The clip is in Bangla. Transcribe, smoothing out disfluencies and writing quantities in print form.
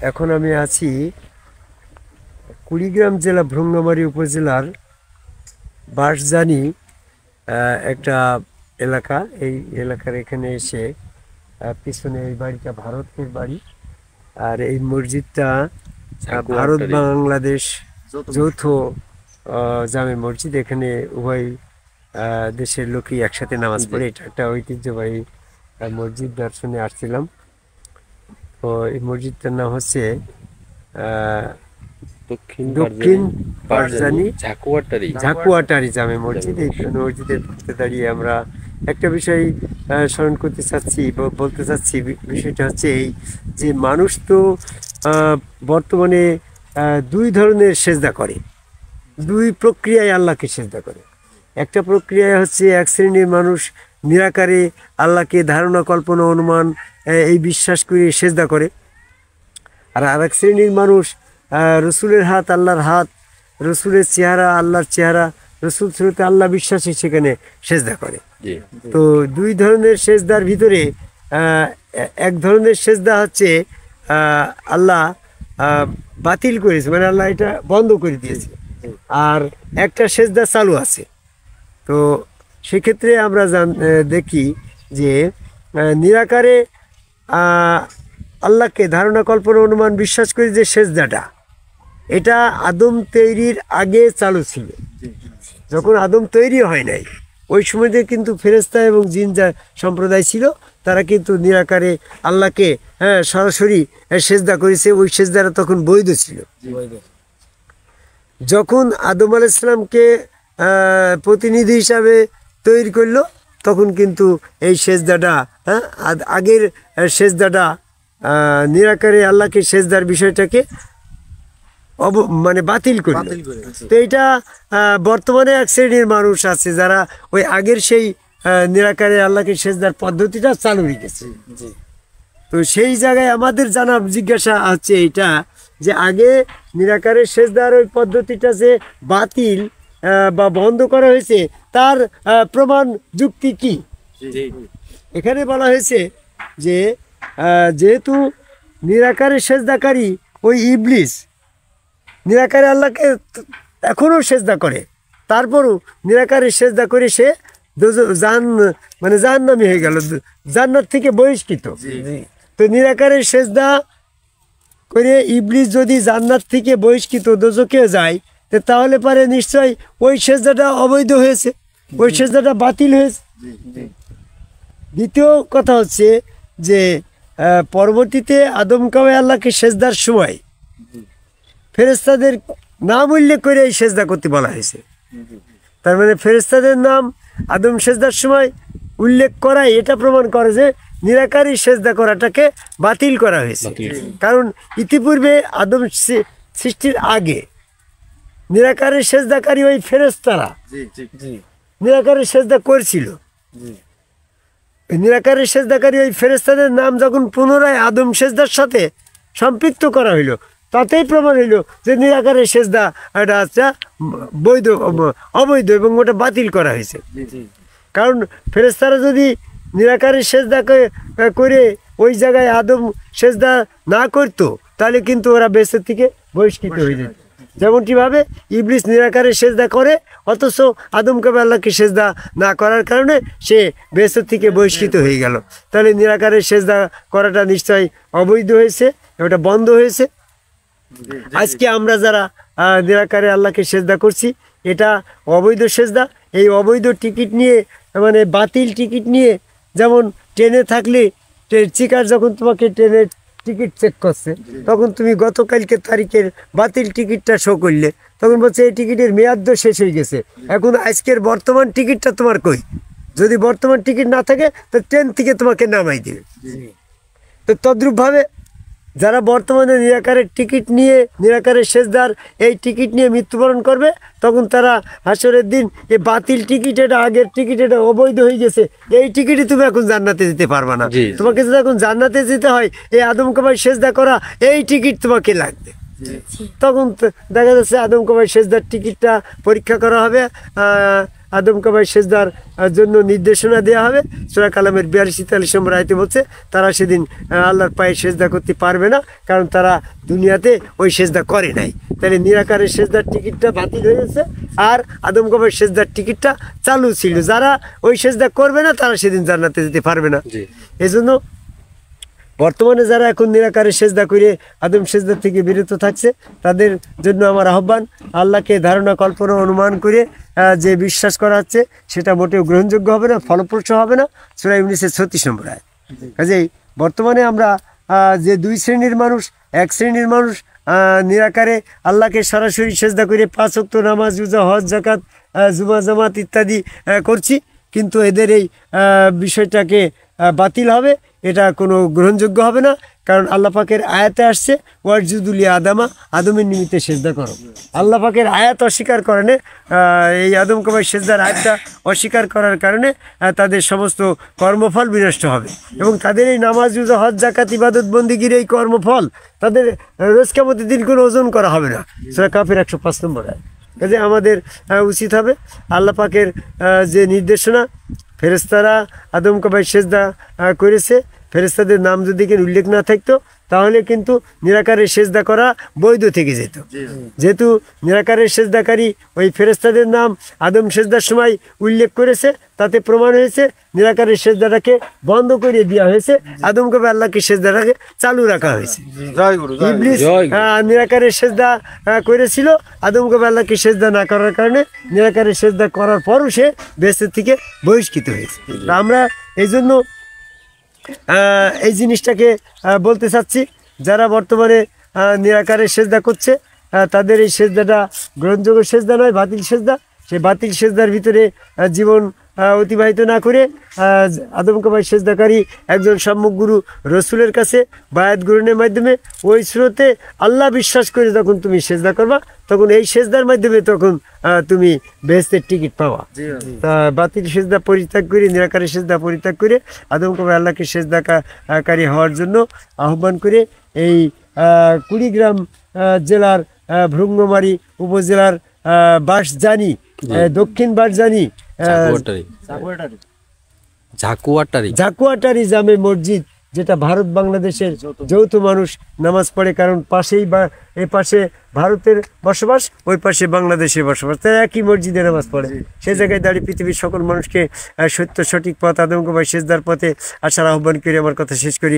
এখন আমি আছি কুড়িগ্রাম জেলা ভ্রঙ্গামারী উপজেলার বাঁশজানি একটা এলাকা। এই এলাকার এখানে এসে পিছনে এই বাড়িটা ভারতের বাড়ি, আর এই মসজিদটা ভারত বাংলাদেশ যৌথ জামে মসজিদ। এখানে উভয় দেশের লোকই একসাথে নামাজ পড়ে। এটা একটা ঐতিহ্যবাহী মসজিদ। দর্শনে আসছিলাম। তো এই মসজিদটার নাম হচ্ছে দক্ষিণ বাঁশজানি ঝাকুয়াটারি জামে মসজিদ। এই মসজিদের পথে দাঁড়িয়ে আমরা একটা বিষয় স্মরণ করতে চাচ্ছি, বলতে চাচ্ছি। বিষয়টা হচ্ছে এই যে মানুষ তো বর্তমানে দুই ধরনের সেজদা করে, দুই প্রক্রিয়ায় আল্লাহকে সেজদা করে। একটা প্রক্রিয়া হচ্ছে এক শ্রেণীর মানুষ নিরাকারে আল্লাহকে ধারণা, কল্পনা, অনুমান এই বিশ্বাস করে সেজদা করে। আর আরেক শ্রেণীর মানুষ রসুলের হাত আল্লাহর হাত, রসুলের চেহারা আল্লাহর চেহারা, রসুল স্রোতে আল্লাহ বিশ্বাসী সেখানে সেজদা করে। তো দুই ধরনের সেজদার ভিতরে এক ধরনের সেজদা হচ্ছে আল্লাহ বাতিল করেছে, মানে আল্লাহ এটা বন্ধ করে দিয়েছে, আর একটা সেজদা চালু আছে। তো সেক্ষেত্রে আমরা দেখি যে নিরাকারে আল্লাহকে ধারণা, কল্পনা, অনুমান বিশ্বাস করি যে সেজদাটা, এটা আদম তৈরির আগে চালু ছিল। যখন আদম তৈরি হয় নাই ওই সময়তে কিন্তু ফেরেশতা এবং জিন যা সম্প্রদায় ছিল তারা কিন্তু নিরাকারে আল্লাহকে সরাসরি সেজদা করেছে। ওই সেজদাটা তখন বৈধ ছিল। যখন আদম আলাইহিস সালামকে প্রতিনিধি হিসাবে তৈরি করলো তখন কিন্তু এই সেজদাটা আগের সেজদাটা নিরাকারে আল্লাহকে সেজদার বিষয়টাকে মানে বাতিল করে। তো এটা বর্তমানে এক শ্রেণীর মানুষ আছে যারা ওই আগের সেই নিরাকারে আল্লাহকে সেজদার পদ্ধতিটা চালু রেখেছে। তো সেই জায়গায় আমাদের জানা জিজ্ঞাসা হচ্ছে এটা যে আগে নিরাকারে সেজদার ওই পদ্ধতিটা যে বাতিল বা বন্ধ করা হয়েছে তার প্রমাণ যুক্তি কি? এখানে বলা হয়েছে যে যেহেতু নিরাকারে সেজদাকারী ওই ইবলিস নিরাকারে আল্লাহকে এখনও সেজদা করে, তারপরও নিরাকারে সেজদা করে সে মানে জাহান্নামী হয়ে গেল, জান্নাত থেকে বহিষ্কৃত। তো নিরাকারে সেজদা করে ইবলিস যদি জান্নাত থেকে বহিষ্কৃত দোজখে যায় তাহলে পারে নিশ্চয় ওই সেজদাটা অবৈধ হয়েছে, ওই সেজদাটা বাতিল হয়েছে। দ্বিতীয় কথা হচ্ছে যে পরবর্তীতে আদম কাওয়া আল্লাহকে সেজদার সময় ফেরেশতাদের নাম উল্লেখ করে এই সেজদা করতে বলা হয়েছে। তার মানে ফেরেশতাদের নাম আদম সেজদার সময় উল্লেখ করাই এটা প্রমাণ করে যে নিরাকারী সেজদা করাটাকে বাতিল করা হয়েছে। কারণ ইতিপূর্বে আদম সৃষ্টির আগে নিরাকারী সেজদাকারী ওই ফেরেশতারা নিরাকারী সেজদা করছিল। নিরাকারী সেজদাকারী ওই ফেরেশতাদের নাম যখন পুনরায় আদম সেজদার সাথে সম্পৃক্ত করা হইল তাতেই প্রমাণ হইল যে নিরাকারের সেজদা এটা হচ্ছে অবৈধ এবং ওটা বাতিল করা হয়েছে। কারণ ফেরেশতারা যদি নিরাকারের সেজদা করে ওই জায়গায় আদম সেজদা না করতো তাহলে কিন্তু ওরা বেহেশত থেকে বহিষ্কৃত হয়ে যেত। যেমনটিভাবে ইবলিস নিরাকারে সেজদা করে অথচ আদম কাওয়া আল্লাহকে সেজদা না করার কারণে সে বেহেশত থেকে বহিষ্কৃত হয়ে গেল। তাহলে নিরাকারে সেজদা করাটা নিশ্চয়ই অবৈধ হয়েছে, ওটা বন্ধ হয়েছে। আজকে আমরা যারা নিরাকারে আল্লাহকে সেজদা করছি এটা অবৈধ সেজদা। এই অবৈধ টিকিট নিয়ে মানে বাতিল টিকিট নিয়ে, যেমন ট্রেনে থাকলে চিকার যখন তোমাকে ট্রেনের টিকিট চেক করছে তখন তুমি গতকালকে তারিখের বাতিল টিকিটটা শো করলে তখন বলছে এই টিকিটের মেয়াদ তো শেষ হয়ে গেছে, এখন আজকের বর্তমান টিকিটটা তোমার কই? যদি বর্তমান টিকিট না থাকে তো ট্রেন থেকে তোমাকে নামাই দেবে। তো তদ্রূপভাবে যারা বর্তমানে নিরাকারের টিকিট নিয়ে নিরাকারের সেজদার এই টিকিট নিয়ে মৃত্যুবরণ করবে তখন তারা হাসরের দিন এই বাতিল টিকিট, এটা আগের টিকিট, এটা অবৈধ হয়ে গেছে, এই টিকিটে তুমি এখন জান্নাতে যেতে পারবে না। তোমাকে যদি এখন জান্নাতে যেতে হয় এই আদম কাওয়া সেজদা করা এই টিকিট তোমাকে লাগবে। তখন দেখা যাচ্ছে আদম কাওয়া সেজদার টিকিটটা পরীক্ষা করা হবে, আদমকে ভাই সেজদার জন্য নির্দেশনা দেওয়া হবে। সূরা কালামের 42-43 নম্বর আয়াতে বলছে তারা সেদিন আল্লাহর পায়ে সেজদা করতে পারবে না, কারণ তারা দুনিয়াতে ওই সেজদা করে নাই। তাহলে নিরাকারের সেজদার টিকিটটা বাতিল হয়ে গেছে, আর আদমকে ভাই সেজদার টিকিটটা চালু ছিল। যারা ওই সেজদা করবে না তারা সেদিন জান্নাতে যেতে পারবে না। এজন্য বর্তমানে যারা এখন নিরাকারে সেজদা করে আদম সেজদা থেকে বিরত থাকছে, তাদের জন্য আমার আহ্বান, আল্লাহকে ধারণা কল্পনা অনুমান করে যে বিশ্বাস করা হচ্ছে সেটা মোটেও গ্রহণযোগ্য হবে না, ফলপ্রসূ হবে না। সূরা ইউনূসের 36 নম্বর আয়াত। কাজেই বর্তমানে আমরা যে দুই শ্রেণীর মানুষ, এক শ্রেণীর মানুষ নিরাকারে আল্লাহকে সরাসরি সেজদা করে 5 ওয়াক্ত নামাজ, রোজা, হজ, যাকাত, জুমা জামাত ইত্যাদি করছি, কিন্তু এদের এই বিষয়টাকে বাতিল হবে, এটা কোনো গ্রহণযোগ্য হবে না। কারণ আল্লাহ পাকের আয়াতে আসছে ওয়াজুদুল আদামা, আদমের নিমিত্তে সেজদা করো। আল্লাহ পাকের আয়াত অস্বীকার কারণে, এই আদমকে ভাই সেজদার আয়াতটা অস্বীকার করার কারণে তাদের সমস্ত কর্মফল বিনষ্ট হবে, এবং তাদের এই নামাজ, রোজা, হজ, যাকাত, ইবাদত বন্দিগির এই কর্মফল তাদের রোজ কিয়ামতের দিন কোনো ওজন করা হবে না। সূরা কাফির 105 নম্বর আয়াত। কাজে আমাদের উচিত হবে আল্লাহ পাকের যে নির্দেশনা, ফেরেশতারা আদমকে ভাই সেজদা করেছে, ফেরেশতাদের নাম যদি এখানে উল্লেখ না থাকতো তাহলে কিন্তু নিরাকারের সেজদা করা বৈধ থেকে যেত। যেহেতু নিরাকারের সেজদাকারী ওই ফেরেশতাদের নাম আদম সেজদার সময় উল্লেখ করেছে, তাতে প্রমাণ হয়েছে নিরাকারের সেজদাটাকে বন্ধ করে দেওয়া হয়েছে, আদমকে ভাই আল্লাহকে সেজদাটাকে চালু রাখা হয়েছে। ইবলিস নিরাকারের সেজদা করেছিল, আদমকে ভাই আল্লাহকে সেজদা না করার কারণে নিরাকারের সেজদা করার পরও সে বেহেশত থেকে বহিষ্কৃত হয়েছে। আমরা এই জন্য এই জিনিসটাকে বলতে চাচ্ছি, যারা বর্তমানে নিরাকারের সেজদা করছে তাদের এই সেজদাটা গ্রহণযোগ্য সেজদা নয়, বাতিল সেজদা। সেই বাতিল সেজদার ভিতরে জীবন অতিবাহিত না করে আদমকে ভাই সেজদাকারী একজন সম্মুখ গুরু রসুলের কাছে বায়াত গ্রহণের মাধ্যমে ওই স্রোতে আল্লাহ বিশ্বাস করে যখন তুমি সেজদা করবা, তখন এই সেজদার মাধ্যমে তখন তুমি বেহেশতের টিকিট পাওয়া। তা বাতিল সেজদা পরিত্যাগ করে, নিরাকারের সেজদা পরিত্যাগ করে আদমকে ভাই আল্লাহকে সেজদাকারী হওয়ার জন্য আহ্বান করে এই কুড়িগ্রাম জেলার ভ্রুঙ্গমারী উপজেলার বাঁশজানি, দক্ষিণ বাঁশজানি ঝাকুয়াটারি জামে মসজিদ, যেটা ভারত বাংলাদেশের যৌথ মানুষ নামাজ পড়ে, কারণ পাশেই বা এ পাশে ভারতের বসবাস, ওই পাশে বাংলাদেশের বসবাস, তাই একই মসজিদে নামাজ পড়ে। সেই জায়গায় দাঁড়িয়ে পৃথিবীর সকল মানুষকে সত্য সঠিক পথ আদমকে ভাই সেজদার পথে আসার আহ্বান করে আমার কথা শেষ করি।